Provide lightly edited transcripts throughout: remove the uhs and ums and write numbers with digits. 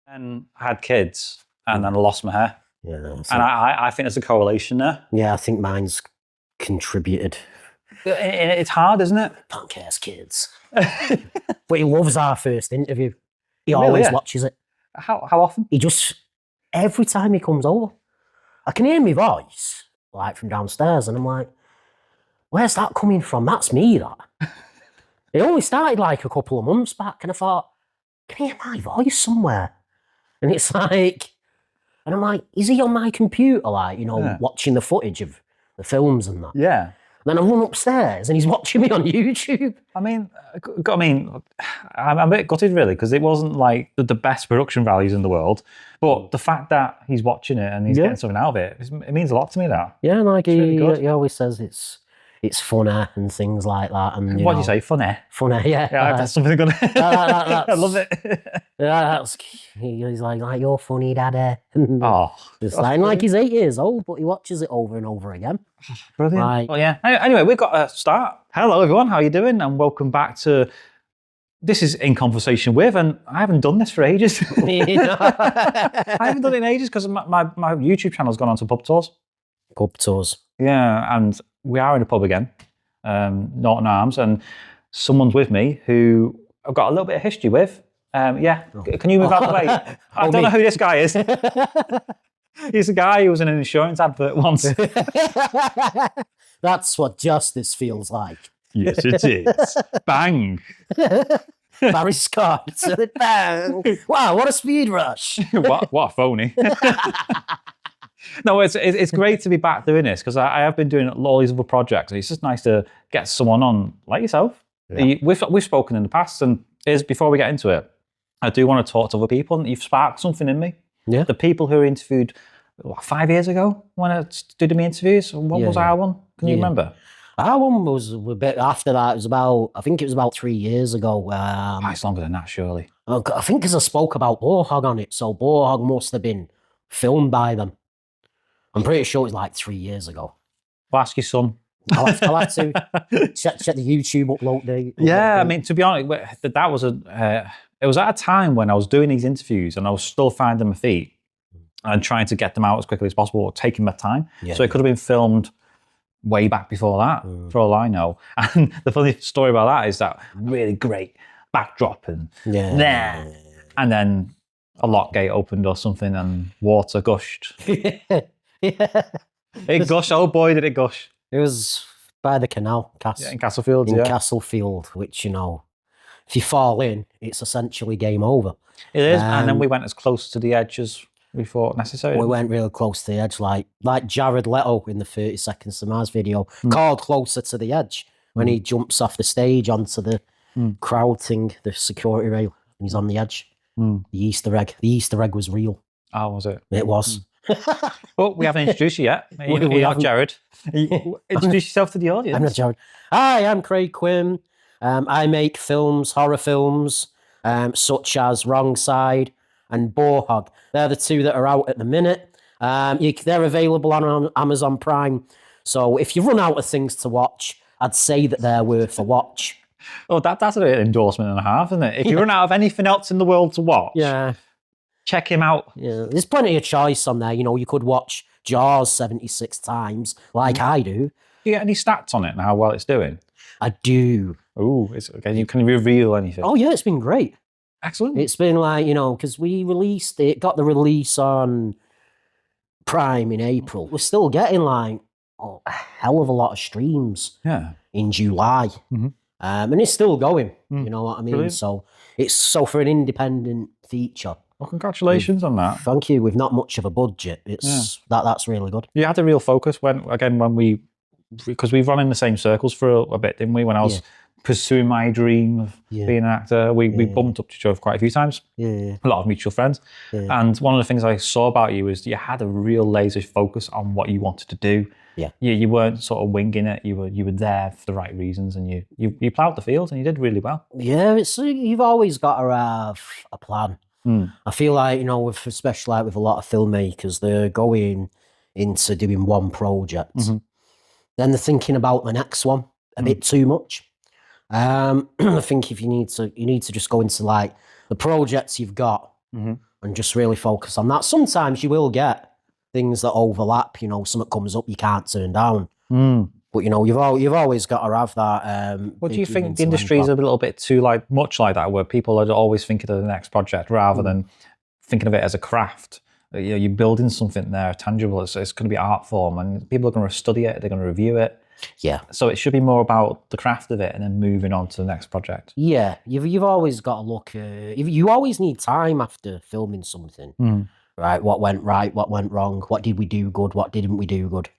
and had kids, and then I lost my hair. Yeah, and I think there's a correlation there. Yeah, I think mine's contributed. It's hard, isn't it? Punk ass kids. But he loves our first interview. He Really, always yeah? watches it. How often? He just, every time he comes over, I can hear my voice, like from downstairs, and I'm like, where's that coming from? That's me, that. It only started like a couple of months back, and I thought, can I hear my voice somewhere? And it's like, and I'm like, is he on my computer, like, watching the footage of the films and that? Yeah. Then I run upstairs and he's watching me on YouTube. I mean, I'm a bit gutted really, because it wasn't like the best production values in the world, but the fact that he's watching it and he's getting something out of it, it means a lot to me, that. Yeah, like he always says it's funny and things like that. And what do you say, funny? Funny, yeah. Yeah, that's something good. I love it. Yeah, he's like, you're funny, Daddy. Oh, it's like he's 8 years old, but he watches it over and over again. Brilliant. Like, well, yeah. Anyway, we've got to start. Hello, everyone. How are you doing? And welcome back to. This is In Conversation With, and I haven't done this for ages. I haven't done it in ages because my YouTube channel's gone on to pub tours. Pub tours. Yeah, and we are in a pub again, Norton Arms, and someone's with me who I've got a little bit of history with. Can you move out of the way? I don't know who this guy is. He's a guy who was in an insurance advert once. That's what justice feels like. Yes, it is. Bang. Barry Scott. Bang. Wow, what a speed rush. What a phony. No, it's great to be back doing this, because I have been doing all these other projects. It's just nice to get someone on like yourself. Yeah. We've spoken in the past, and before we get into it, I do want to talk to other people, and you've sparked something in me. Yeah. The people who were interviewed 5 years ago when I did my interviews, what was our one? Can you remember? Our one was a bit after that. I think it was about 3 years ago. It's longer than that, surely. I think because I spoke about Boarhog on it, so Boarhog must have been filmed by them. I'm pretty sure it was like 3 years ago. I'll ask your son. I'll have to check the YouTube upload date. Yeah, I mean, to be honest, that was it was at a time when I was doing these interviews and I was still finding my feet and trying to get them out as quickly as possible, or taking my time. Yeah. So it could have been filmed way back before that, for all I know. And the funny story about that is that really great backdrop and and then a lock gate opened or something and water gushed. It gushed. Oh boy, did it gush. It was by the canal. In Castlefield, in Castlefield, which, if you fall in, it's essentially game over. It is, and then we went as close to the edge as we thought necessary. We went real close to the edge, like Jared Leto in the 30 Seconds to Mars video, called Closer to the Edge, when he jumps off the stage onto the crowd thing, the security rail, and he's on the edge. The Easter egg was real. Oh, was it? It was. Well, we haven't introduced you yet. You're not Jared. Introduce yourself to the audience. I'm not Jared. Hi, I'm Craig Quinn. I make films, horror films, such as Wrong Side and Boarhog. They're the two that are out at the minute. They're available on Amazon Prime. So if you run out of things to watch, I'd say that they're worth a watch. Oh, that's an endorsement and a half, isn't it? If you run out of anything else in the world to watch, check him out. Yeah, there's plenty of choice on there. You could watch Jaws 76 times, like I do. Do you get any stats on it and how well it's doing? I do. Oh, you can reveal anything? Oh yeah, it's been great. Excellent. It's been like, because we released it, got the release on Prime in April. We're still getting like a hell of a lot of streams in July. And it's still going, you know what I mean? Brilliant. So for an independent feature. Well, congratulations on that. Thank you. With not much of a budget, that's really good. You had a real focus because we've run in the same circles for a bit, didn't we? When I was pursuing my dream of being an actor, we bumped up to each other quite a few times. A lot of mutual friends. And one of the things I saw about you is you had a real laser focus on what you wanted to do. You weren't sort of winging it. You were there for the right reasons, and you ploughed the field, and you did really well. Yeah, you've always got to have a plan. I feel like, especially with a lot of filmmakers, they're going into doing one project. Then they're thinking about the next one a bit too much. I think if you need to just go into like the projects you've got, and just really focus on that. Sometimes you will get things that overlap, you know, something comes up you can't turn down. But, you know, you've always got to have that. Well, do you think the industry is a little bit too much like that, where people are always thinking of the next project rather than thinking of it as a craft? You know, you're building something there, tangible. It's going to be art form, and people are going to study it. They're going to review it. Yeah. So it should be more about the craft of it, and then moving on to the next project. Yeah, you've always got to look. You always need time after filming something, right? What went right? What went wrong? What did we do good? What didn't we do good?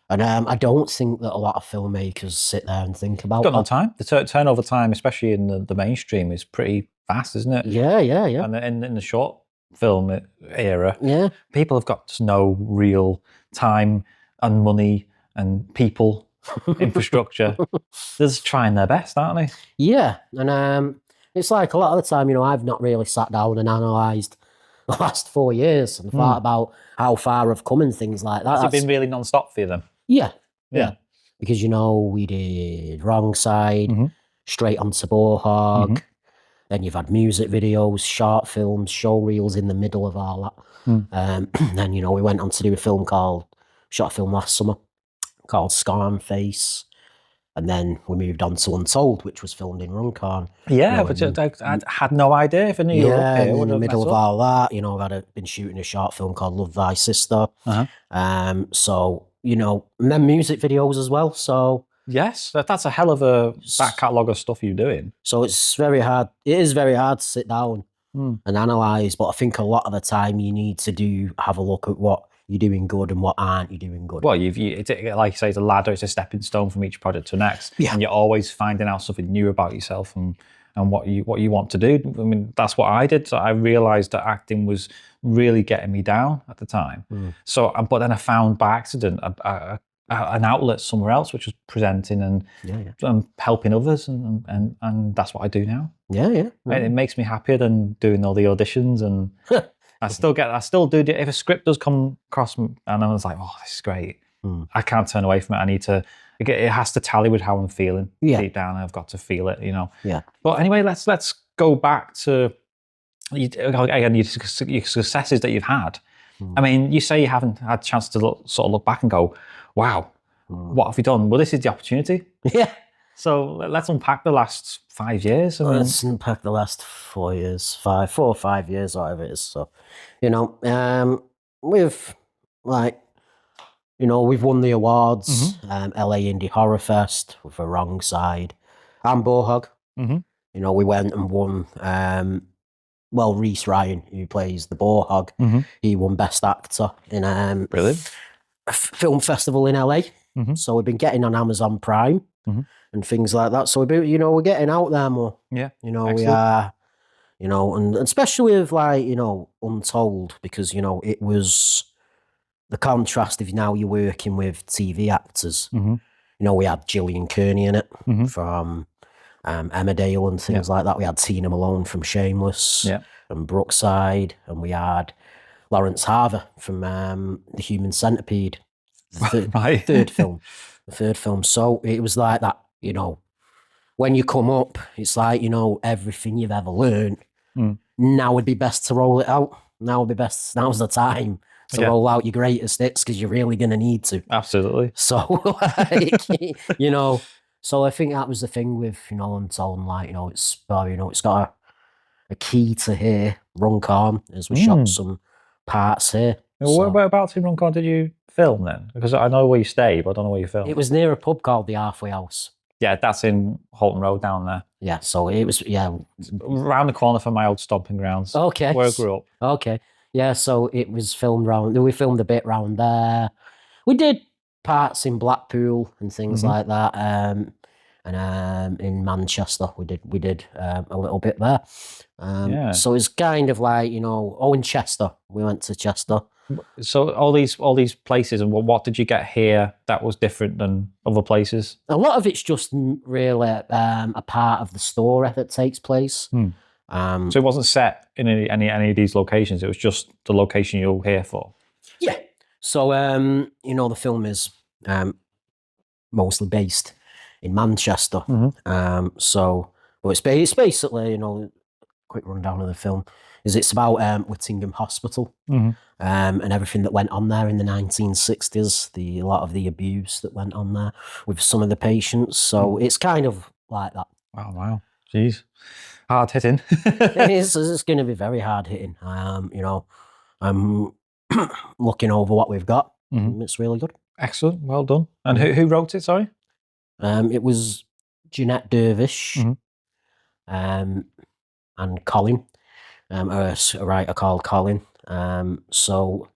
And I don't think that a lot of filmmakers sit there and think about Got no that. time. The turnover time, especially in the mainstream, is pretty fast, isn't it? Yeah. And in the short film era, Yeah. people have got no real time and money and people, infrastructure. They're just trying their best, aren't they? Yeah, and it's like a lot of the time, you know, I've not really sat down and analysed the last 4 years and thought about how far I've come and things like that. Has it been really non-stop for you then? Yeah. Because, you know, we did Wrong Side, straight onto Bohog, then you've had music videos, short films, show reels in the middle of all that. Then, you know, we went on to do a shot a film last summer called Scorn Face. And then we moved on to Untold, which was filmed in Runcorn. Yeah, but I had no idea if I knew you were up here. In the middle of all that, you know, I'd been shooting a short film called Love Thy Sister. So, you know, and then music videos as well. So yes, that's a hell of a back catalogue of stuff you're doing. So it's very hard. It is very hard to sit down and analyse, but I think a lot of the time you need to have a look at what you're doing good and what aren't you doing good. Well, it's like you say, it's a ladder, it's a stepping stone from each project to the next. Yeah. And you're always finding out something new about yourself and what you want to do. I mean, that's what I did. So I realised that acting was really getting me down at the time. So, but then I found by accident an outlet somewhere else, which was presenting and helping others, and that's what I do now. And it makes me happier than doing all the auditions and. I still do. If a script does come across and I was like, oh, this is great, I can't turn away from it. It has to tally with how I'm feeling deep down. I've got to feel it, you know. But anyway, let's go back to again your successes that you've had. I mean, you say you haven't had a chance to look back and go, wow, what have you done? Well, this is the opportunity. So let's unpack the last 5 years. Let's unpack the last 4 years, 4 or 5 years, whatever it is. So, you know, we've won the awards, LA Indie Horror Fest for Wrong Side and Bohog. You know, we went and won, Reese Ryan, who plays the Bohog, he won Best Actor in Brilliant. A film festival in LA. So we've been getting on Amazon Prime. And things like that. So we're getting out there more. You know, excellent. We are, you know, and especially with Untold, because, you know, it was the contrast of now you're working with TV actors. You know, we had Gillian Kearney in it from Emmerdale and things like that. We had Tina Malone from Shameless and Brookside, and we had Lawrence Harver from The Human Centipede, the third film. So it was like that, you know, when you come up, it's like, you know, everything you've ever learned, now would be best to roll it out. Now's the time to roll out your greatest hits, because you're really going to need to. Absolutely. So, you know, so I think that was the thing with, you know, Untold, like, you know, it's got a key to here, Runcorn, as we shot some parts here. Well, whereabouts in Runcorn did you film then? Because I know where you stay, but I don't know where you filmed. It was near a pub called the Halfway House. Yeah, that's in Holton Road down there. Yeah, so it was, around the corner from my old stomping grounds. Okay. Where I grew up. Okay. Yeah, so it was filmed we filmed a bit round there. We did parts in Blackpool and things like that. And in Manchester, we did a little bit there. So it's kind of like, you know, in Chester, we went to Chester. So all these places, and what did you get here that was different than other places? A lot of it's just really a part of the story that takes place. So it wasn't set in any of these locations. It was just the location you're here for. Yeah. So you know, the film is mostly based in Manchester. But it's basically, you know, quick rundown of the film. is it's about Whittingham Hospital and everything that went on there in the 1960s, a lot of the abuse that went on there with some of the patients. So it's kind of like that. Wow. Jeez. Hard hitting. It's going to be very hard hitting. You know, I'm looking over what we've got. It's really good. Excellent. Well done. And who wrote it, sorry? It was Jeanette Dervish and Colin, a writer called Colin. So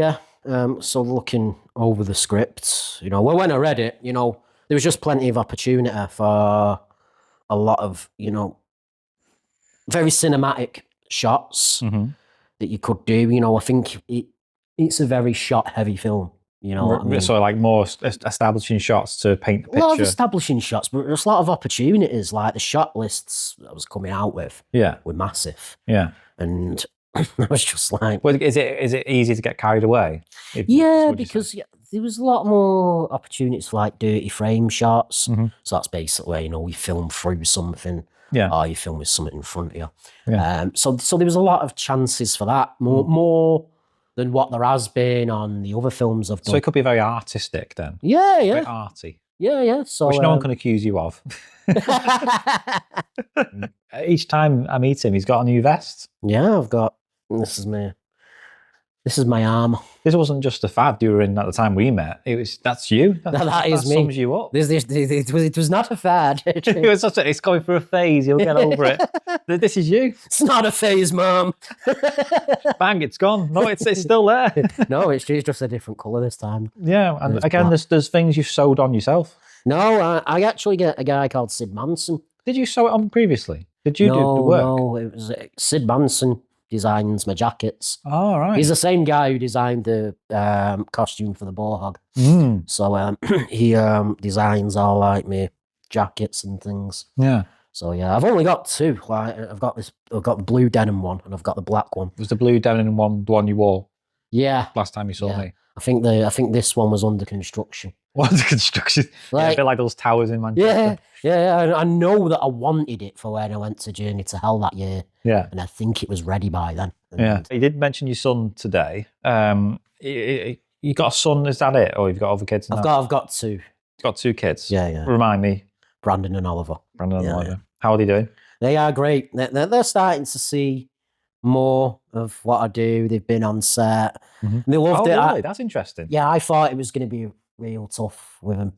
looking over the script, you know, when I read it, you know, there was just plenty of opportunity for a lot of, you know, very cinematic shots that you could do. You know, I think it's a very shot-heavy film. You know what I mean? So like more establishing shots to paint the picture. A lot of establishing shots, but there's a lot of opportunities. Like the shot lists I was coming out with were massive. Yeah. And I was just like... Well, is it easy to get carried away? Because there was a lot more opportunities for like dirty frame shots. So that's basically where, you know, we film through something. Yeah. Or you film with something in front of you. Yeah. So there was a lot of chances for that. More than what there has been on the other films I've done. So it could be very artistic then. Yeah. Very arty. Yeah. So which no one can accuse you of. Each time I meet him, he's got a new vest. Yeah, I've got. This is my arm. This wasn't just a fad you were in at the time we met. That's you. That is me. Sums you up. It was not a fad. It's going through a phase. You'll get over it. This is you. It's not a phase, Mum. Bang! It's gone. No, it's still there. No, it's just a different colour this time. Yeah, and again, there's things you've sewed on yourself. No, I actually get a guy called Sid Manson. Did you sew it on previously? Did you do the work? No, it was Sid Manson designs my jackets. Oh, right. He's the same guy who designed the costume for the Boarhog. So he designs all like my jackets and things. Yeah. So yeah, I've only got two. Like I've got the blue denim one and I've got the black one. Was the blue denim one the one you wore? Yeah. Last time you saw me. I think this one was under construction. Under construction? A bit like those towers in Manchester. Yeah. I know that I wanted it for when I went to Journey to Hell that year. Yeah. And I think it was ready by then. Yeah. You did mention your son today. You got a son, is that it? Or you've got other kids? I've got two. You've got two kids? Yeah. Remind me. Brandon and Oliver. Yeah. How are they doing? They are great. They're starting to see more of what I do. They've been on set. They loved it. Really? That's interesting. Yeah, I thought it was going to be real tough with them.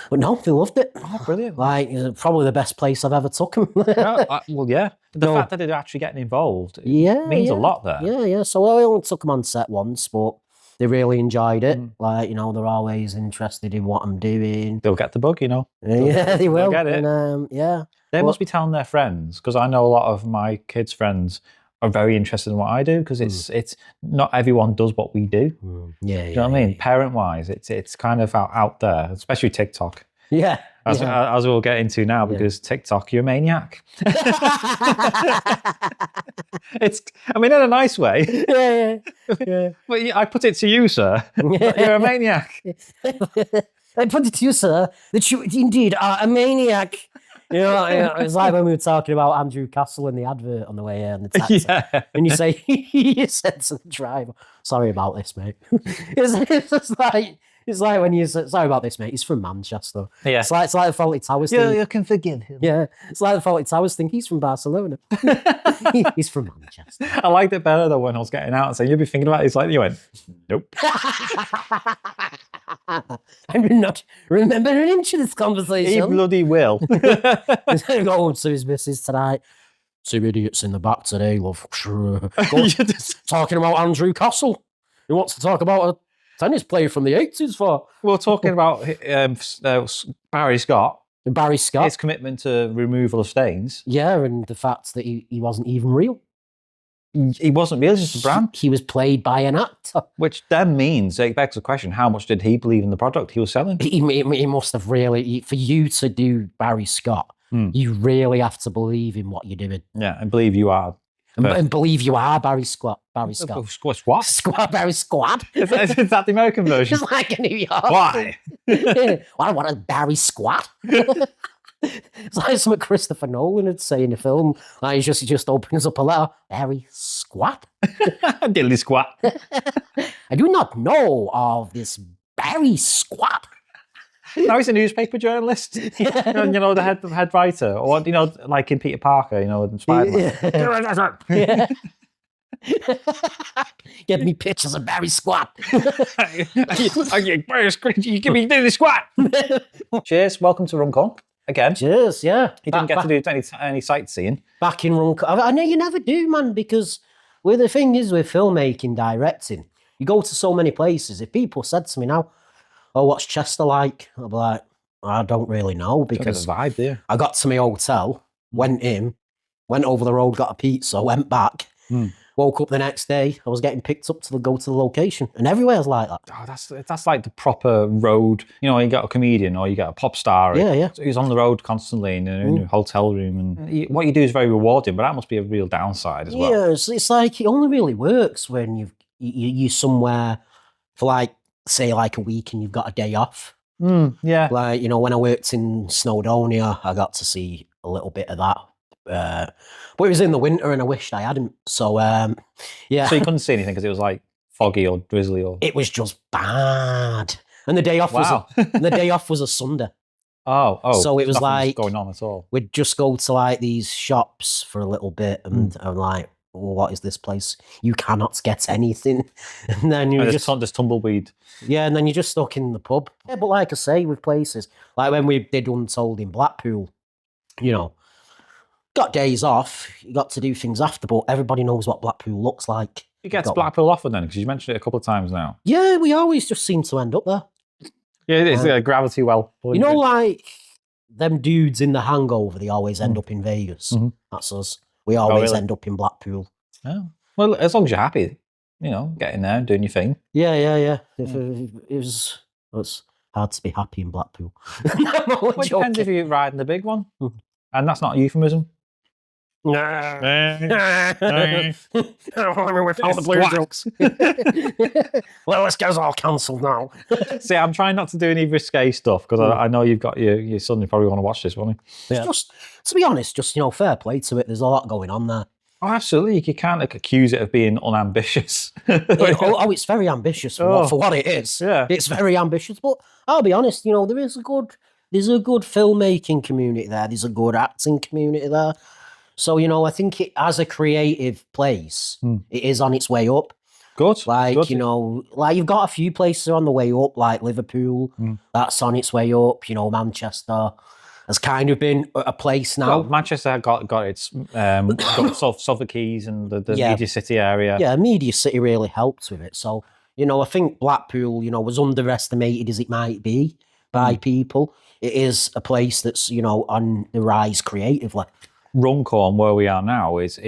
But no, they loved it. Oh, brilliant. Like, it's probably the best place I've ever took them. The fact that they're actually getting involved means a lot there. Yeah. So I only took them on set once, but they really enjoyed it. Like, you know, they're always interested in what I'm doing. They'll get the bug, you know. They will. They'll get it. And, They must be telling their friends, because I know a lot of my kids' friends are very interested in what I do, because it's not everyone does what we do. Do you know what I mean? Parent-wise, it's kind of out there, especially TikTok. Yeah. As we'll get into now, because TikTok, you're a maniac. In a nice way. Yeah. But I put it to you, sir. You're a maniac. I put it to you, sir, that you indeed are a maniac. You know, it's like when we were talking about Andrew Castle in the advert on the way here in the taxi. Yeah. And you say, you said to the driver, sorry about this, mate. It's like when you say, sorry about this, mate, he's from Manchester. Yeah. It's like the Fawlty Towers thing. You can forgive him. Yeah. It's like the Fawlty Towers think he's from Barcelona. He's from Manchester. I liked it better though when I was getting out and saying, you'll be thinking about it. It's like, you went, nope. I do not remember an inch of this conversation. He bloody will. He's going to go home to his missus tonight. Two idiots in the back today, love. Talking about Andrew Castle. He wants to talk about a tennis player from the 80s for. We're talking about Barry Scott. Barry Scott. His commitment to removal of stains. Yeah, and the fact that he wasn't even real. He wasn't real, just a brand. He was played by an actor. Which then means, it begs the question, how much did he believe in the product he was selling? He must have really, for you to do Barry Scott, you really have to believe in what you're doing. Yeah, and believe you are. And believe you are Barry Scott. Barry Scott. What? Barry Squad. Is that the American version? It's like a New York. Why? I want a Barry Squad. It's like something Christopher Nolan would say in a film. Like he just opens up a letter. Very squat. Dilly squat. I do not know of this very squat. Now he's a newspaper journalist. Yeah. You know, the head writer. Or, you know, like in Peter Parker, you know, in Spider-Man. Yeah. Get me pictures of Barry Squat. You give me Dilly squat. Cheers. Welcome to Runcorn again. Cheers, yeah. He didn't get to do any sightseeing. Back in Runcorn. I know you never do, man, because the thing is with filmmaking, directing, you go to so many places. If people said to me now, oh, what's Chester like? I'll be like, I don't really know, because the vibe there. I got to my hotel, went in, went over the road, got a pizza, went back, woke up the next day, I was getting picked up to go to the location, and everywhere's like that. Oh, that's like the proper road. You know, you got a comedian or you got a pop star. Yeah. Who's on the road constantly in a hotel room, and what you do is very rewarding, but that must be a real downside as well. Yeah, it's like it only really works when you're somewhere for like, say, like a week and you've got a day off. Yeah. Like, you know, when I worked in Snowdonia, I got to see a little bit of that. But it was in the winter and I wished I hadn't. So, yeah. So you couldn't see anything because it was like foggy or drizzly or... It was just bad. And the day off was a Sunday. Oh. So it was like... going on at all. We'd just go to like these shops for a little bit and I'm like, well, what is this place? You cannot get anything. And then you just tumbleweed. Yeah, and then you're just stuck in the pub. Yeah, but like I say, with places, like when we did Untold in Blackpool, you know, got days off, you got to do things after, but everybody knows what Blackpool looks like. You get to Blackpool often then, because you mentioned it a couple of times now. Yeah, we always just seem to end up there. Yeah, it's a gravity well. You know, like them dudes in The Hangover, they always end up in Vegas. That's us. We always end up in Blackpool. Oh. Well, as long as you're happy, you know, getting there and doing your thing. Yeah. It's hard to be happy in Blackpool. Well, it depends if you're riding the big one. And that's not a euphemism. With all the blue jokes. Well, this guy's all cancelled now. See, I'm trying not to do any risque stuff because I know you've got your son. You probably want to watch this, won't he? Yeah. Just to be honest, just, you know, fair play to it. There's a lot going on there. Oh, absolutely. You can't accuse it of being unambitious. It's very ambitious for what it is. Yeah. It's very ambitious, but I'll be honest, you know, there's a good filmmaking community there. There's a good acting community there. So, you know, I think it, as a creative place, it is on its way up. Good. Like, Good. you know, like you've got a few places on the way up, like Liverpool, that's on its way up. You know, Manchester has kind of been a place now. Well, Manchester got its got Suffolk Keys and the Media City area. Yeah, Media City really helped with it. So, you know, I think Blackpool, you know, was underestimated as it might be by people. It is a place that's, you know, on the rise creatively. Runcorn, where we are now, is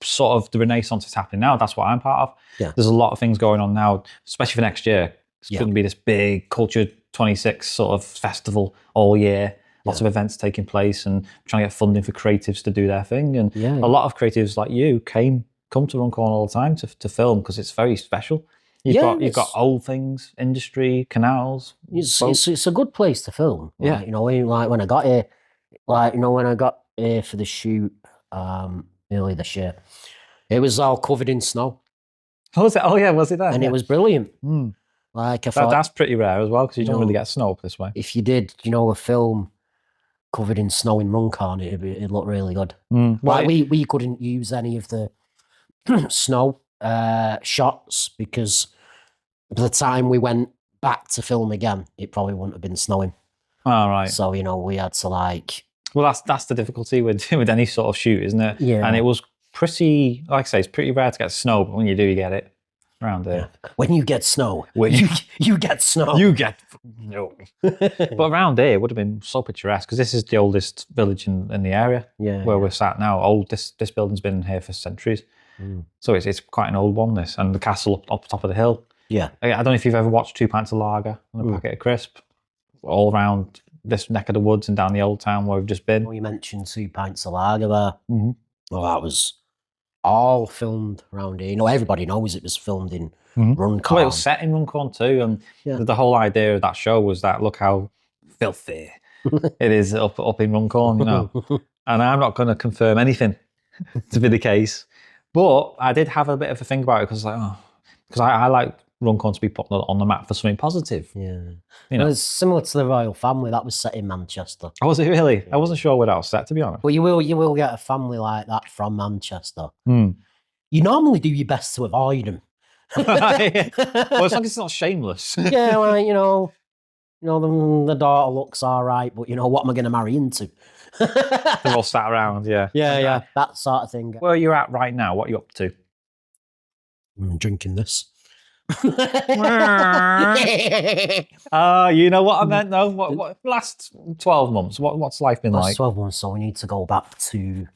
sort of the renaissance that's happening now. That's what I'm part of. Yeah. There's a lot of things going on now, especially for next year. It's going to be this big Culture 26 sort of festival all year. Lots of events taking place and trying to get funding for creatives to do their thing. And a lot of creatives like you come to Runcorn all the time to film because it's very special. You've got old things, industry, canals. It's a good place to film. Yeah. Like, you know, like when I got here, for the shoot early this year, it was all covered in snow. Oh, was it? Oh, yeah, was it that? And it was brilliant. Like I thought, that's pretty rare as well because you don't really get snow up this way. If you did, you know, a film covered in snow in Runcorn, it'd look really good. Like we couldn't use any of the snow shots because by the time we went back to film again, it probably wouldn't have been snowing. Oh, right. So, you know, we had to like... Well, that's the difficulty with any sort of shoot, isn't it? Yeah. And it was pretty, like I say, it's pretty rare to get snow, but when you do, you get it around here. Yeah. When you get snow, you get snow. You get no. But around here, it would have been so picturesque because this is the oldest village in the area where we're sat now. This building's been here for centuries. So it's quite an old one, this. And the castle up top of the hill. Yeah. I don't know if you've ever watched 2 pints of lager and a packet of crisp all around this neck of the woods and down the old town where we've just been. Well, you mentioned 2 pints of lager there. Well, that was all filmed around here. You know, everybody knows it was filmed in Runcorn. Well, it was set in Runcorn too, and the whole idea of that show was that look how filthy it is up in Runcorn, you know. And I'm not going to confirm anything to be the case. But I did have a bit of a think about it because I like Runcorn to be put on the map for something positive. Yeah. You know. Well, it's similar to the royal family. That was set in Manchester. Oh, was it really? Yeah. I wasn't sure where that was set, to be honest. But you will get a family like that from Manchester. Mm. You normally do your best to avoid them. Well, as long as it's not shameless. Yeah, well, the daughter looks all right, but what am I going to marry into? They're all sat around, yeah. Yeah, that sort of thing. Where are you at right now? What are you up to? I'm drinking this. You know what I meant, though? What last 12 months? What's life been like? 12 months, so we need to go back to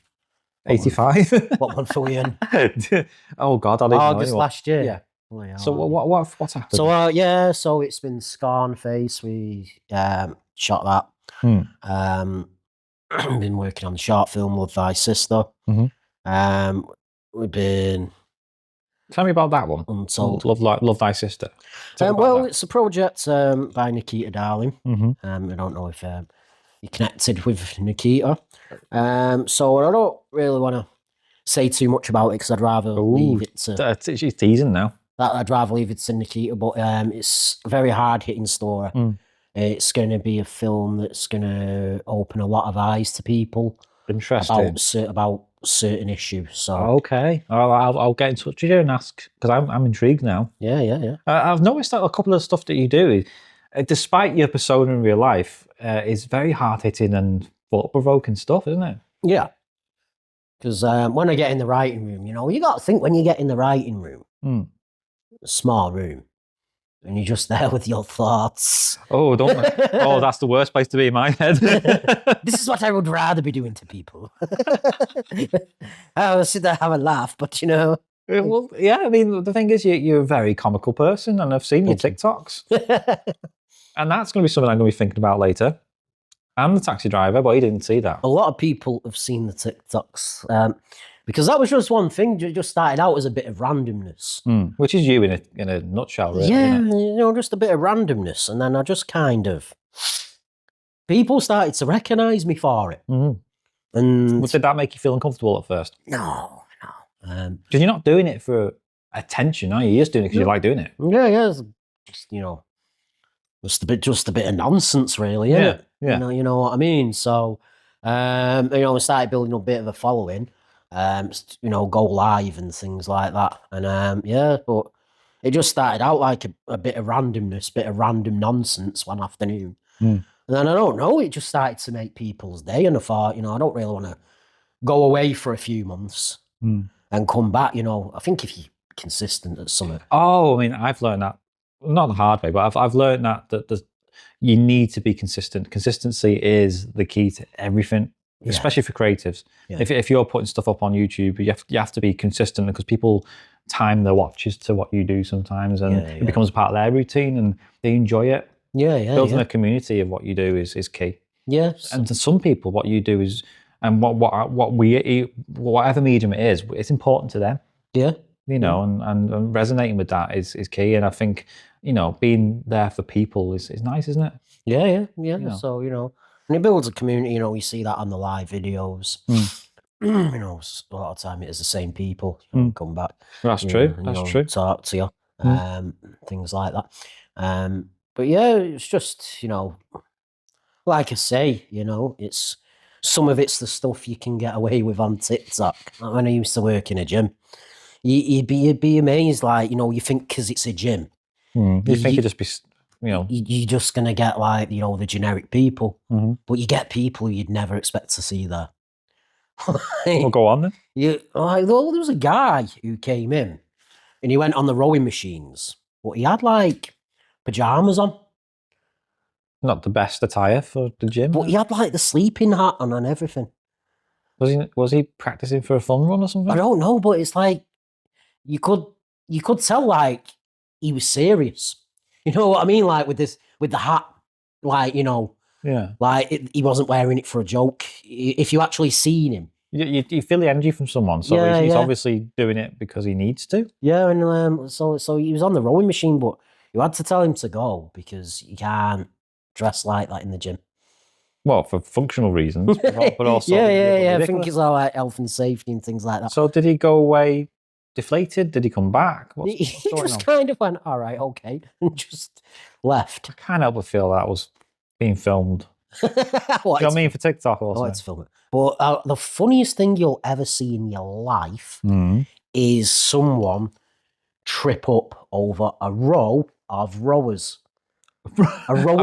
85. What month are we in? Oh God, I didn't August know last year. Yeah. Oh, yeah. So what's happened? So so it's been Scarnface. We shot that. Been working on the short film Love Thy Sister. We've been. Tell me about that one. Untold. Love Thy Sister. It's a project by Nikita Darling. Mm-hmm. I don't know if you're connected with Nikita. So I don't really want to say too much about it because I'd rather leave it to. She's teasing now. I'd rather leave it to Nikita, but it's a very hard-hitting story. It's going to be a film that's going to open a lot of eyes to people. Interesting. About certain issues. So okay, I'll get in touch with you and ask because I'm intrigued now. Yeah. I've noticed that a couple of stuff that you do, despite your persona in real life, is very hard-hitting and thought-provoking stuff, isn't it? Yeah. Because when I get in the writing room, you got to think when you get in the writing room, a small room, and you're just there with your thoughts. Oh, don't! Oh, that's the worst place to be in my head. This is what I would rather be doing to people. I'll sit there have a laugh, but Well, yeah. I mean, the thing is, you're a very comical person, and I've seen your TikToks, and that's going to be something I'm going to be thinking about later. I'm the taxi driver, but he didn't see that. A lot of people have seen the TikToks. Because that was just one thing. Just started out as a bit of randomness, which is you in a nutshell, really. Yeah, just a bit of randomness, and then I just people started to recognise me for it. And did that make you feel uncomfortable at first? No. Because you're not doing it for attention, are you? You're just doing it because you like doing it. Yeah, just a bit of nonsense, really. Isn't it? You know what I mean. So, we started building up a bit of a following. Go live and things like that. And but it just started out like a bit of randomness, bit of random nonsense one afternoon. And then I don't know, it just started to make people's day. And I thought, I don't really want to go away for a few months and come back. I think if you're consistent at something. Oh, I mean, I've learned that, not the hard way, but I've learned that you need to be consistent. Consistency is the key to everything. Yeah. Especially for creatives. Yeah. If you're putting stuff up on YouTube, you have to be consistent because people time their watches to what you do sometimes, and it becomes a part of their routine and they enjoy it. Building a community of what you do is key. Yes. And to some people, what you do is, and whatever medium it is, it's important to them. Yeah. And resonating with that is key. And I think, being there for people is nice, isn't it? Yeah. So, and it builds a community, you see that on the live videos. A lot of time it is the same people come back. That's true. That's true. Talk to you, things like that. But yeah, it's just, like I say, it's some of it's the stuff you can get away with on TikTok. Like when I used to work in a gym, you'd be amazed, like, you think because it's a gym. You think you'd just be... You're just going to get the generic people, but you get people you'd never expect to see there. Well, go on then. There was a guy who came in and he went on the rowing machines, but he had pajamas on. Not the best attire for the gym. But he had the sleeping hat on and everything. Was he practicing for a fun run or something? I don't know, but it's you could tell he was serious. You know what I mean? With the hat, he wasn't wearing it for a joke. If you actually seen him, you feel the energy from someone. So he's obviously doing it because he needs to. Yeah, and so he was on the rowing machine, but you had to tell him to go because you can't dress like that in the gym. Well, for functional reasons, but also yeah. I ridiculous. think it's all like health and safety and things like that. So did he go away deflated? Did he come back? He going just on? kind of went, all right, okay, and just left. I can't help but feel that was being filmed. What, Do you know what I mean? For TikTok or something? Let's film it. But the funniest thing you'll ever see in your life is someone trip up over a row of rowers. A row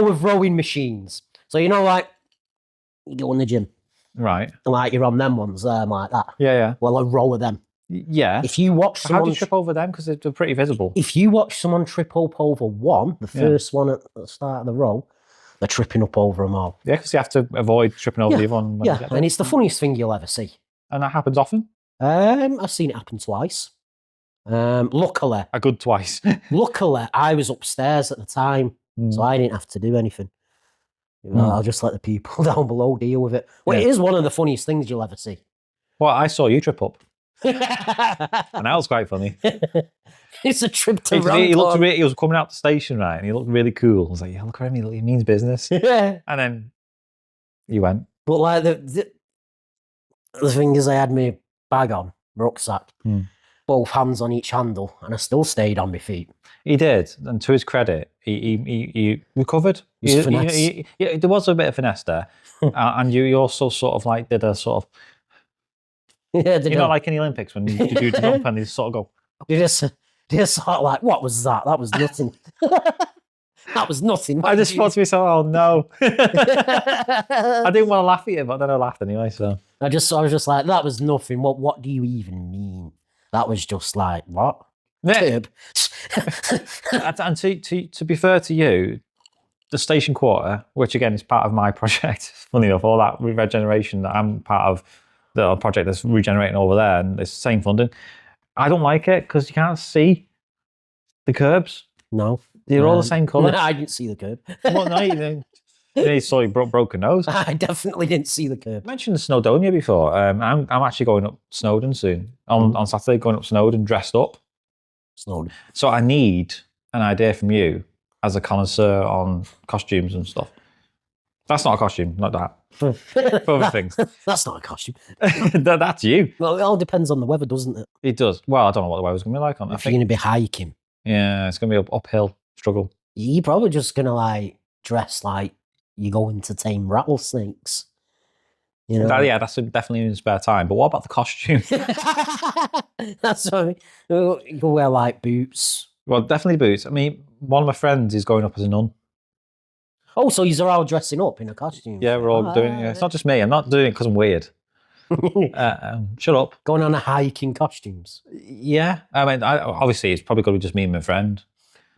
of rowing machines. So you know, like you go in the gym, right? Like you're on them ones there, like that. Yeah. Well, a row of them. Yeah. If you watch So someone how do you trip over them? Because they're pretty visible. If you watch someone trip up over one, the first one at the start of the row, they're tripping up over them all. Yeah, because you have to avoid tripping over the other one. Yeah, and it's the funniest thing you'll ever see. And that happens often? I've seen it happen twice. Luckily, a good twice. Luckily, I was upstairs at the time, so I didn't have to do anything. I'll just let the people down below deal with it. Well, it is one of the funniest things you'll ever see. Well, I saw you trip up. And that was quite funny. It's a trip to Runcorn. He was coming out the station, right? And he looked really cool. I was like, yeah, look at him. He means business. Yeah. And then he went. But like the thing is, I had my bag on, rucksack, both hands on each handle, and I still stayed on my feet. He did. And to his credit, he recovered. There was a bit of finesse there. And you also sort of like did a sort of, you're not like in the Olympics when you do the jump and you sort of go. You just sort of like, what was that? That was nothing. That was nothing. I just thought to myself, oh no. I didn't want to laugh at you, but then I laughed anyway. So I was just like, that was nothing. What do you even mean? That was just like, what? Yeah. And to be fair to you, the station quarter, which again is part of my project, funny enough, all that regeneration that I'm part of, the project that's regenerating over there, and it's the same funding. I don't like it because you can't see the curbs. No. They're all the same colour. I didn't see the curb. Well, no, you saw you broken nose. I definitely didn't see the curb. I mentioned Snowdonia before. I'm actually going up Snowdon soon. On Saturday, going up Snowdon dressed up. Snowdon. So I need an idea from you as a connoisseur on costumes and stuff. That's not a costume, not that. For other things. That's not a costume. That's you. Well, it all depends on the weather, doesn't it? It does. Well, I don't know what the weather's going to be like on that. If you're going to be hiking. Yeah, it's going to be uphill struggle. You're probably just going to like dress like you're going to tame rattlesnakes. You know? That's definitely in spare time. But what about the costume? That's what I mean. You can wear like boots. Well, definitely boots. I mean, one of my friends is going up as a nun. Oh, so you're all dressing up in a costume? Yeah, we're all doing it. Yeah. It's not just me. I'm not doing it because I'm weird. Shut up. Going on a hike in costumes. Yeah, I mean, obviously it's probably going to be just me and my friend.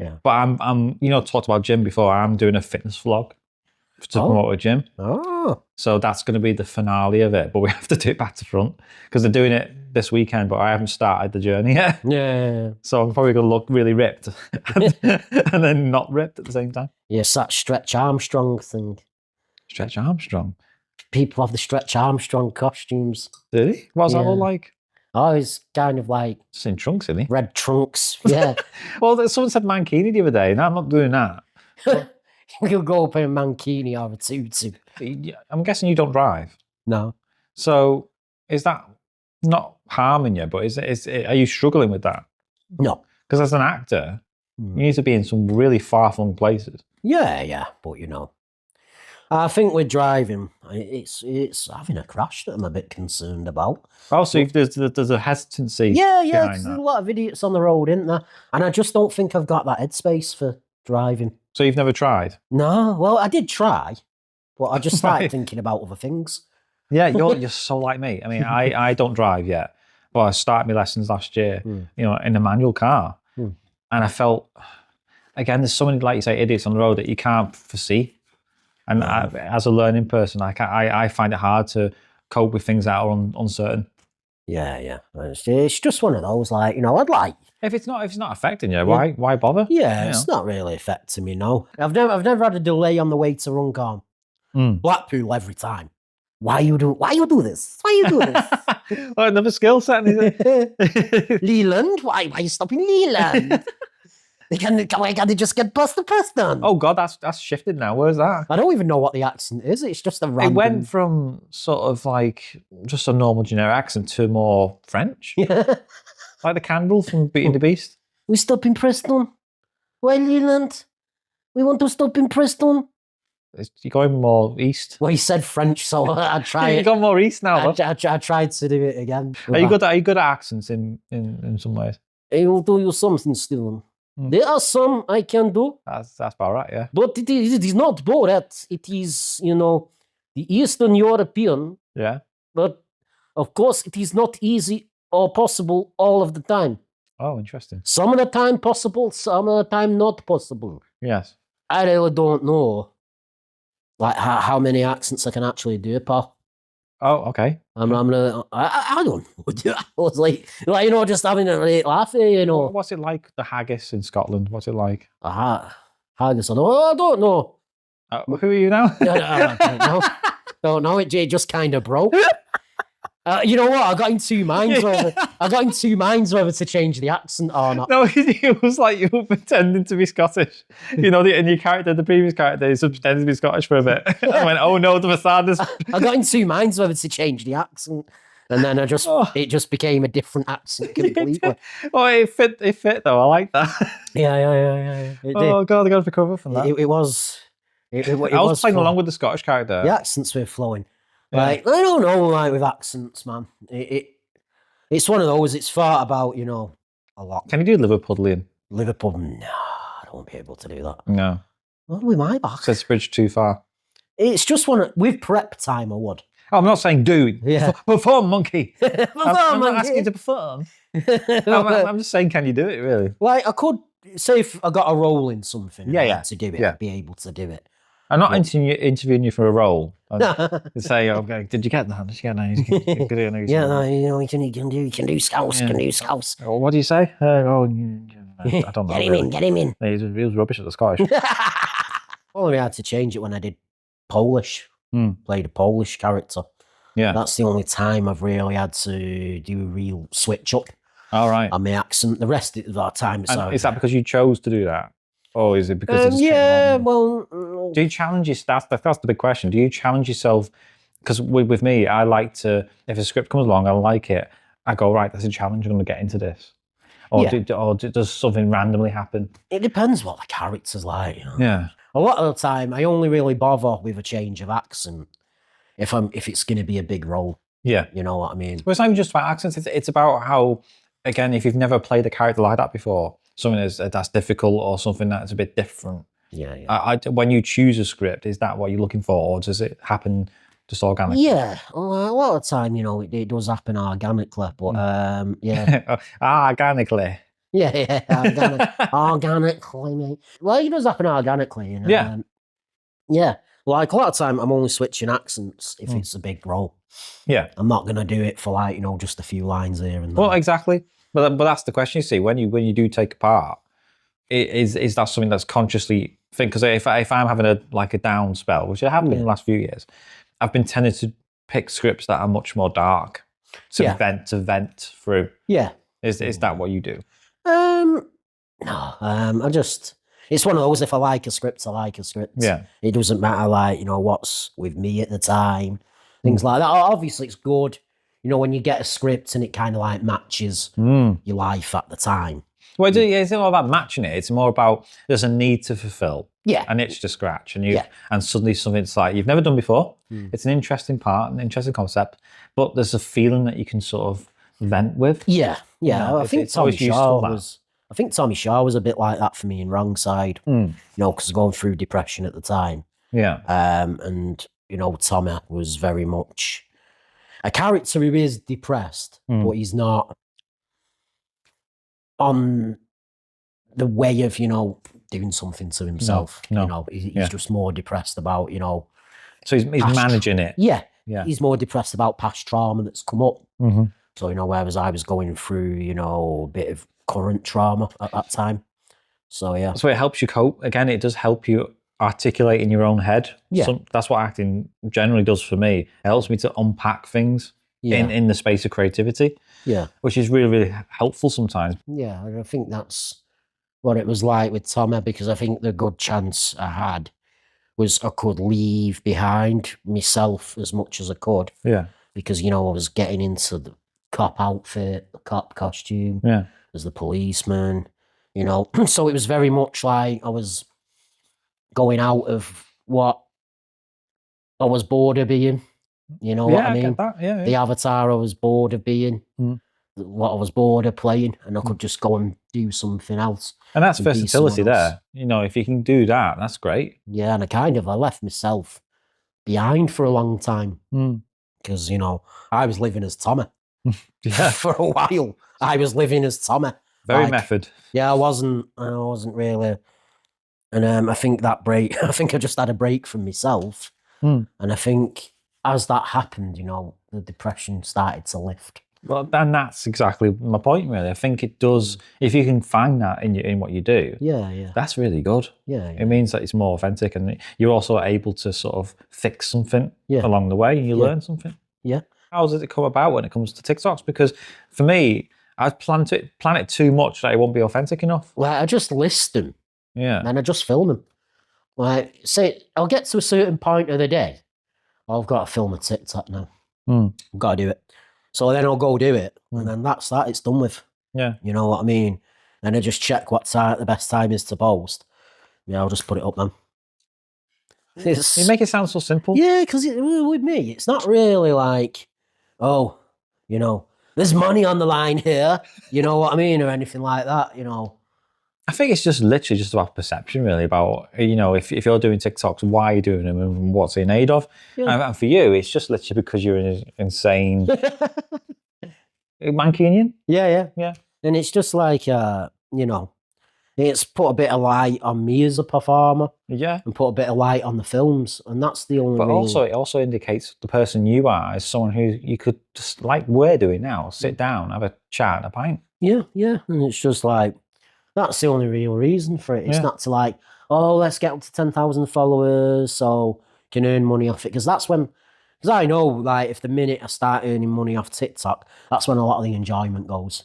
Yeah, but I'm talked about gym before. I'm doing a fitness vlog to promote a gym. Oh, so that's going to be the finale of it. But we have to do it back to front because they're doing it this weekend. But I haven't started the journey yet. Yeah. So I'm probably going to look really ripped and then not ripped at the same time. Yes, that Stretch Armstrong thing. Stretch Armstrong. People have the Stretch Armstrong costumes. Did he? What was that all like? Oh, it's kind of like... Just in trunks, isn't he? Red trunks, yeah. Well, someone said mankini the other day, and I'm not doing that. You'll go up in a mankini or a tutu. I'm guessing you don't drive. No. So is that not harming you, but are you struggling with that? No. Because as an actor, you need to be in some really far-flung places. Yeah, but you know. I think with driving, it's having a crash that I'm a bit concerned about. Oh, so there's a hesitancy. Yeah, there's a lot of idiots on the road, isn't there? And I just don't think I've got that headspace for driving. So you've never tried? No, well, I did try, but I just started thinking about other things. Yeah, you're so like me. I mean, I don't drive yet, but I started my lessons last year, in a manual car. And I felt, again, there's so many, like you say, idiots on the road that you can't foresee. And as a learning person, I find it hard to cope with things that are uncertain. Yeah. It's just one of those, like, I'd like. If it's not affecting you, why bother? Yeah, it's not really affecting me, no. I've never had a delay on the way to Runcorn. Blackpool every time. Why you do this? Why you do this? Another skill set. Leland? Why are you stopping Leland? Why can't they just get past the Preston? Oh God, that's shifted now. Where's that? I don't even know what the accent is. It's just a random... It went from sort of like just a normal generic accent to more French. Yeah. Like the candle from Beauty and the Beast. We stop in Preston. Well, Leland, we want to stop in Preston. You're going more east. Well, he said French, so I tried. You've gone more east now. I tried to do it again. Are you good at accents in some ways? I will do you something, Steven. There are some I can do. That's about right, yeah. But it is not Borat. It is, the Eastern European. Yeah. But, of course, it is not easy or possible all of the time. Oh, interesting. Some of the time possible, some of the time not possible. Yes. I really don't know, like, how many accents I can actually do, pal. Oh, okay. I don't know. I was like, just having a great laugh here, What's it like, the haggis in Scotland? What's it like? Haggis, I don't know. Who are you now? I don't know. Don't know. It just kind of broke. You know what? I got in two minds whether to change the accent or not. No, it was like you were pretending to be Scottish. And your character, the previous character, is pretending to be Scottish for a bit. I went, oh no, the facade is... I got in two minds whether to change the accent. And then it just became a different accent completely. Oh, it fit though. I like that. Yeah. Oh God, I got to recover from that. It was I was playing along with the Scottish character. The accents were flowing. Like, I don't know, like, with accents, man. It's one of those, it's thought about, a lot. Can you do Liverpudlian? Liverpool, no, I don't want to be able to do that. No. Not with my back. Says bridge too far. It's just with prep time, I would. Oh, I'm not saying do. Yeah. Perform, monkey. I'm not monkey. asking you to perform. I'm just saying, can you do it, really? Like, I could, say if I got a role in something and I Yeah. had to do it, Yeah. I'd be able to do it. I'm not interviewing you for a role. Say, okay, did you get that? Did you get that? Yeah, no, you can do scouts, can do scouts. What do you say? I don't know. Get him in. He was rubbish at the Scottish. Only had to change it when I did Polish. Played a Polish character. Yeah. That's the only time I've really had to do a real switch up All right. on my accent. The rest of that time, is that because you chose to do that? Or is it because it's well... Do you challenge yourself? That's the big question. Do you challenge yourself? Because with me, I like to, if a script comes along, I like it, I go, right, that's a challenge, I'm going to get into this. Or, does something randomly happen? It depends what the character's like. Yeah. A lot of the time, I only really bother with a change of accent if it's going to be a big role. Yeah. You know what I mean? Well, it's not even just about accents. It's about how, again, if you've never played a character like that before, something that's difficult or something that's a bit different. Yeah. When you choose a script, is that what you're looking for, or does it happen just organically? Yeah, a lot of the time, it does happen organically, but yeah. Organically. Yeah, organically, mate. Well, it does happen organically, Yeah, like a lot of time, I'm only switching accents if it's a big role. Yeah. I'm not going to do it for just a few lines here and there. Well, exactly. But that's the question, you see, when you do take a part, is that something that's consciously think? Because if I'm having a down spell, which I have been in the last few years, I've been tending to pick scripts that are much more dark to vent through. Yeah. Is that what you do? No. It's one of those, if I like a script, I like a script. Yeah. It doesn't matter, what's with me at the time, things like that. Obviously, it's good, when you get a script and it kind of matches your life at the time. Well, it's not about matching it. It's more about there's a need to fulfill. Yeah. An itch to scratch. And suddenly something's like you've never done before. It's an interesting part, an interesting concept, but there's a feeling that you can sort of vent with. Yeah. I think Tommy Shaw was a bit like that for me in Wrong Side. Because I was going through depression at the time. Yeah. And Tommy was very much a character who is depressed, but he's not on the way of, doing something to himself. No. He's just more depressed about, So he's managing it. Yeah. Yeah. He's more depressed about past trauma that's come up. Mm-hmm. So, whereas I was going through, a bit of current trauma at that time. So, yeah. So it helps you cope. Again, it does help you articulate in your own head. Yeah. That's what acting generally does for me. It helps me to unpack things in the space of creativity. Yeah. Which is really, really helpful sometimes. Yeah, I think that's what it was like with Tommy, because I think the good chance I had was I could leave behind myself as much as I could. Yeah. Because, you know, I was getting into the cop outfit, the cop costume, as the policeman, you know. So it was very much like I was going out of what I was bored of being. You know what I mean? Get that. Yeah, The avatar I was bored of being, what I was bored of playing, and I could just go and do something else. And that's versatility there. You know, if you can do that, that's great. Yeah, and I left myself behind for a long time. Because, you know, I was living as Tommy. Yeah. For a while, I was living as Tommy. Very method. Yeah, I wasn't really. And I think that break, I think I just had a break from myself. And I think as that happened, you know, the depression started to lift. Well, and that's exactly my point, really. I think it does, if you can find that in what you do, that's really good. It means that it's more authentic, and you're also able to sort of fix something along the way, and you learn something. How does it come about when it comes to TikToks? Because for me, I plan it too much that it won't be authentic enough. Well, I just list them. Yeah. And then I just film them. Like, say, I'll get to a certain point of the day. I've got to film a TikTok now. I've got to do it. So then I'll go do it. And then that's that. It's done with. Yeah. You know what I mean? And I just check what time the best time is to post. Yeah, I'll just put it up, man. You make it sound so simple. Yeah, because with me, it's not really like, oh, you know, there's money on the line here. You know what I mean? Or anything like that, you know. I think it's just literally just about perception, really, about, you know, if you're doing TikToks, why are you doing them and what's in aid of? And for you, it's just literally because you're an insane Mancunian. Yeah. And it's just like, you know, it's put a bit of light on me as a performer. Yeah. And put a bit of light on the films. And that's the only But also, it also indicates the person you are as someone who you could just, like we're doing now, sit down, have a chat, a pint. Yeah. And it's just like, that's the only real reason for it. It's not to like, oh, let's get up to 10,000 followers so can earn money off it. Because that's when, because I know, like, if the minute I start earning money off TikTok, that's when a lot of the enjoyment goes.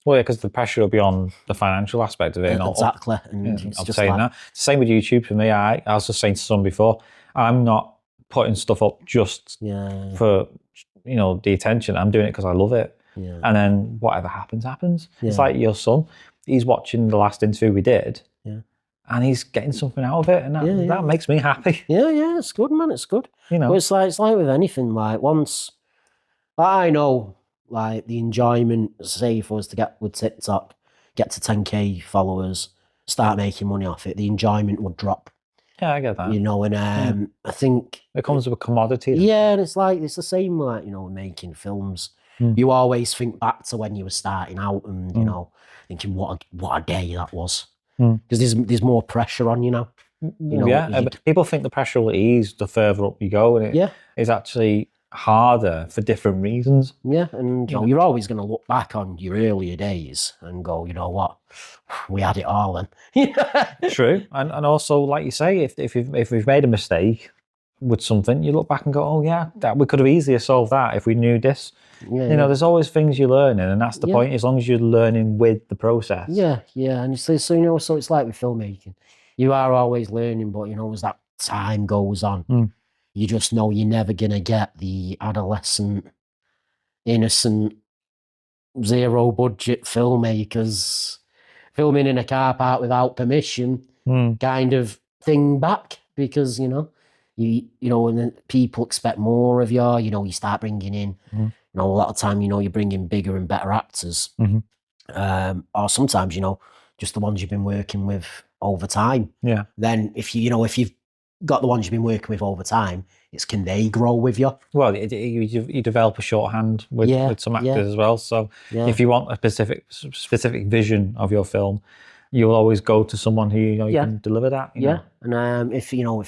Well, yeah, because the pressure will be on the financial aspect of it. Exactly. And it's just saying like, that. Same with YouTube for me. I was just saying to someone before, I'm not putting stuff up just for, you know, the attention. I'm doing it because I love it. Yeah. And then whatever happens, happens. It's like your son. He's watching the last interview we did, and he's getting something out of it, and that makes me happy. Yeah, it's good, man. It's good. You know, but it's like with anything. Like once I know, like the enjoyment, say if I was to get with TikTok, get to 10K followers, start making money off it, the enjoyment would drop. Yeah, I get that. You know, and I think it comes with a commodity. Yeah, and it's the same, like, you know, making films. You always think back to when you were starting out, and you know, thinking what a day that was, because there's more pressure on you now. You know, but people think the pressure will ease the further up you go, and it is actually harder for different reasons. Yeah, and you know, you're always going to look back on your earlier days and go, you know what, we had it all then. True, and also, like you say, if we've made a mistake with something, you look back and go, oh yeah, that we could have easily solved that if we knew this. You know, there's always things you're learning, and that's the point. As long as you're learning with the process. Yeah, and it's so, you know, so it's like with filmmaking, you are always learning, but you know, as that time goes on, you just know you're never gonna get the adolescent, innocent, zero budget filmmakers filming in a car park without permission kind of thing back, because you know, you know, and then people expect more of you. You know, you start bringing in. You know, a lot of time, you know, you bring in bigger and better actors, or sometimes, you know, just the ones you've been working with over time. Yeah. Then if you've got the ones you've been working with over time, it's can they grow with you? Well, you develop a shorthand with some actors as well. So if you want a specific vision of your film, you'll always go to someone who you can deliver that. You know? And if you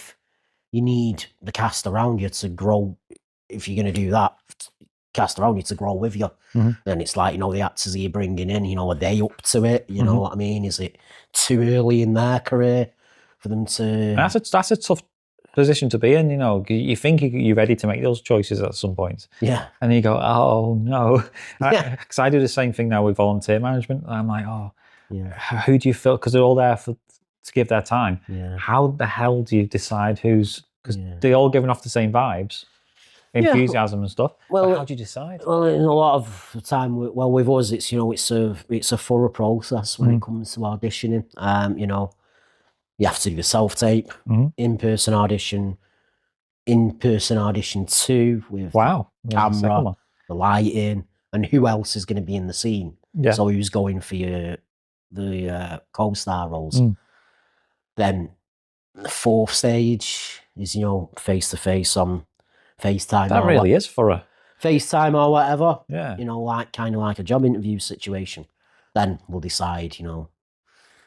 need the cast around you to grow, if you're going to do that, cast around you to grow with you, then it's like, you know, the actors that you're bringing in, you know, are they up to it? You know what I mean? Is it too early in their career for them to? That's a tough position to be in. You know, you think you're ready to make those choices at some point, and then you go, oh no, because I do the same thing now with volunteer management. And I'm like, oh, Who do you feel? Because they're all there to give their time. Yeah. How the hell do you decide who's? Because they're all giving off the same vibes, enthusiasm and stuff. Well, how do you decide? Well, in a lot of the time, with us, it's it's a thorough process when it comes to auditioning. You have to do a self-tape, in-person audition 2 with camera, the lighting, and who else is going to be in the scene. Yeah. So who's going for the co-star roles. Then the 4th stage is, face-to-face on FaceTime. That really is for a FaceTime or whatever. Yeah. Kind of like a job interview situation. Then we'll decide,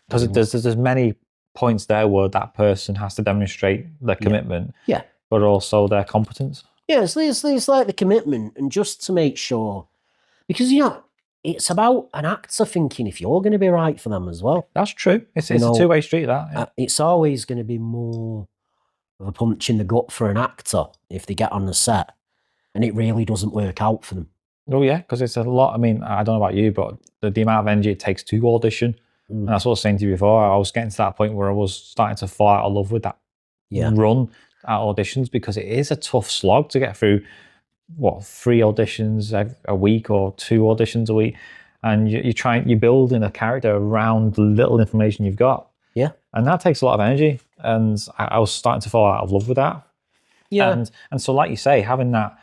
Because there's many points there where that person has to demonstrate their commitment. Yeah. But also their competence. Yeah, it's like the commitment, and just to make sure, because it's about an actor thinking if you're going to be right for them as well. That's true. It's a two-way street, that. Yeah. It's always going to be more of a punch in the gut for an actor if they get on the set and it really doesn't work out for them. Oh yeah, because it's a lot. I mean, I don't know about you, but the amount of energy it takes to audition, and that's what I was saying to you before. I was getting to that point where I was starting to fall out of love with that run at auditions, because it is a tough slog to get through. 3 auditions a week or 2 auditions a week, and you're building a character around the little information you've got. Yeah, and that takes a lot of energy, and I was starting to fall out of love with that. Yeah, and so like you say, having that,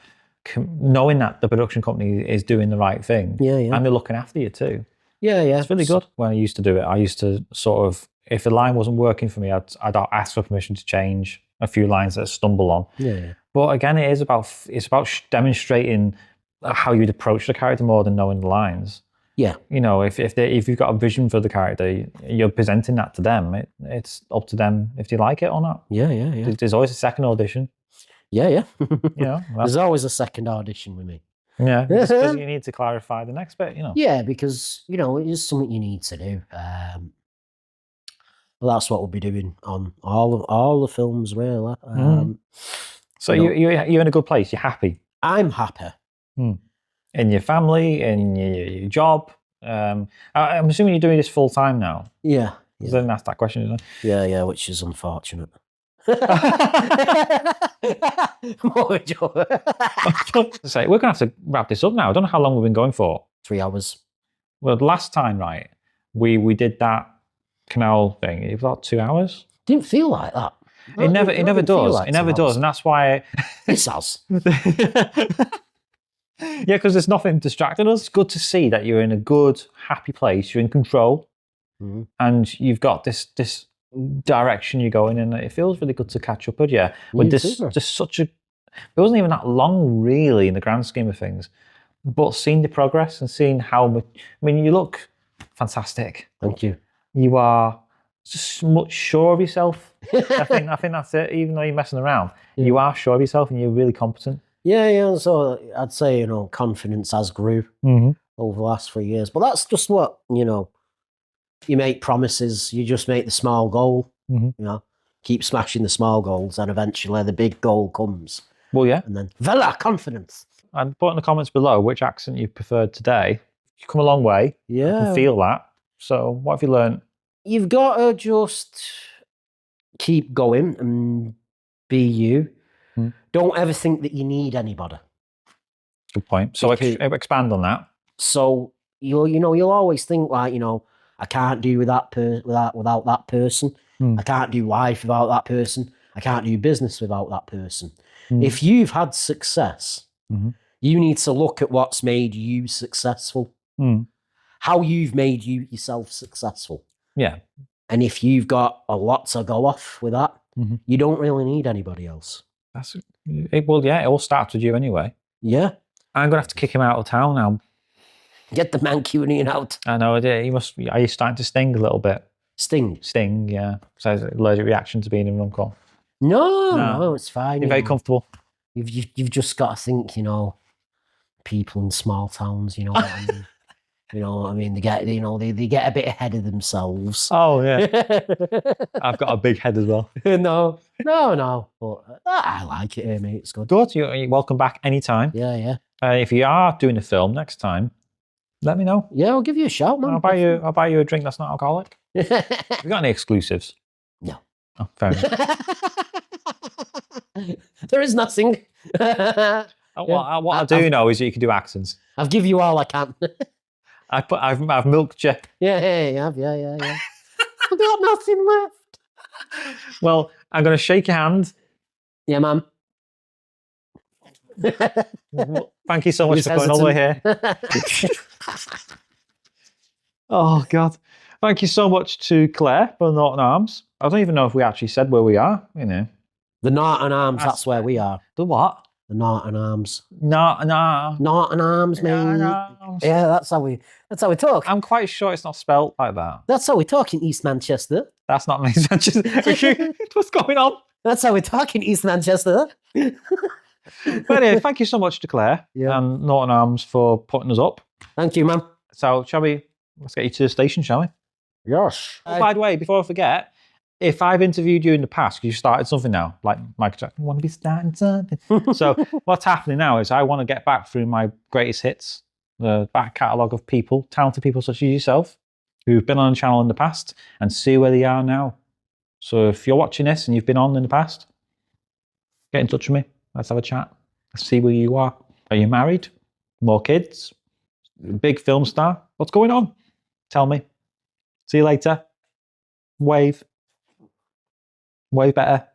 knowing that the production company is doing the right thing, and they're looking after you too. Yeah, it's really good. When I used to do it, I used to sort of, if the line wasn't working for me, I'd ask for permission to change a few lines that I stumble on. Yeah. But again, it's about demonstrating how you'd approach the character more than knowing the lines. Yeah. If you've got a vision for the character, you're presenting that to them. It's up to them if they like it or not. Yeah. There's always a second audition. Yeah. There's always a second audition with me. Yeah, because you need to clarify the next bit, Yeah, because, it is something you need to do. Well, that's what we'll be doing on all the films, really. So you're in a good place. You're happy. I'm happy. In your family, in your job. I'm assuming you're doing this full time now. Yeah. I didn't ask that question, did I? Yeah, which is unfortunate. Say, we're gonna have to wrap this up now. I don't know how long we've been going for. 3 hours. Well, last time, right? We did that canal thing. It was about 2 hours. Didn't feel like that. It never does. Like it never does, and that's why. It does. Yeah, because there's nothing distracting us. It's good to see that you're in a good, happy place. You're in control, and you've got this direction you're going in. It feels really good to catch up with you. With this, just such a. It wasn't even that long, really, in the grand scheme of things, but seeing the progress and seeing how much. I mean, you look fantastic. Thank you. You are just much sure of yourself. I think that's it. Even though you're messing around, you are sure of yourself and you're really competent. Yeah. So I'd say confidence has grew over the last 3 years. But that's just what you make promises. You just make the small goal. Keep smashing the small goals, and eventually the big goal comes. Well, yeah. And then voila, confidence. And put in the comments below which accent you preferred today. You've come a long way. Yeah, I can feel that. So what have you learned? You've got to just keep going and be you. Don't ever think that you need anybody. Good point. So expand on that. So you'll always think like I can't do without that person. I can't do life without that person. I can't do business without that person. If you've had success, you need to look at what's made you successful. How you've made yourself successful. Yeah. And if you've got a lot to go off with that, you don't really need anybody else. It all starts with you anyway. Yeah. I'm going to have to kick him out of town now. Get the Mancunian out. I know, are you starting to sting a little bit? Sting, yeah. So it's an allergic reaction to being in Runcorn. No, it's fine. You're very comfortable. You've just got to think, people in small towns, what I mean. What I mean? They get, they get a bit ahead of themselves. Oh yeah. I've got a big head as well. No. But I like it here, mate. It's good. Good. You're welcome back anytime. Yeah. If you are doing a film next time, let me know. Yeah, I'll give you a shout, man. I'll buy you a drink that's not alcoholic. Have you got any exclusives? No. Oh, fair enough. There is nothing. What I do know is that you can do accents. I'll give you all I can. I've milked you. Yeah. I've got nothing left. Well, I'm going to shake your hand. Yeah, man. Thank you so much for coming all the way here. Oh, God. Thank you so much to Claire for Norton Arms. I don't even know if we actually said where we are, you know. The Norton Arms, that's where we are. The what? The Norton Arms. Norton Arms. Norton Arms, mate. Norton Arms. Yeah, that's how we talk. I'm quite sure it's not spelt like that. That's how we talk in East Manchester. That's not me. What's going on? That's how we talk in East Manchester. But anyway, thank you so much to Claire and Norton Arms for putting us up. Thank you, man. So, let's get you to the station, shall we? Yes. Oh, by the way, before I forget, if I've interviewed you in the past, because you started something now, like Michael Jackson, I want to be starting something. So what's happening now is I want to get back through my greatest hits, the back catalogue of people, talented people such as yourself, who've been on the channel in the past, and see where they are now. So if you're watching this and you've been on in the past, get in touch with me. Let's have a chat. Let's see where you are. Are you married? More kids? Big film star? What's going on? Tell me. See you later. Wave. Way better.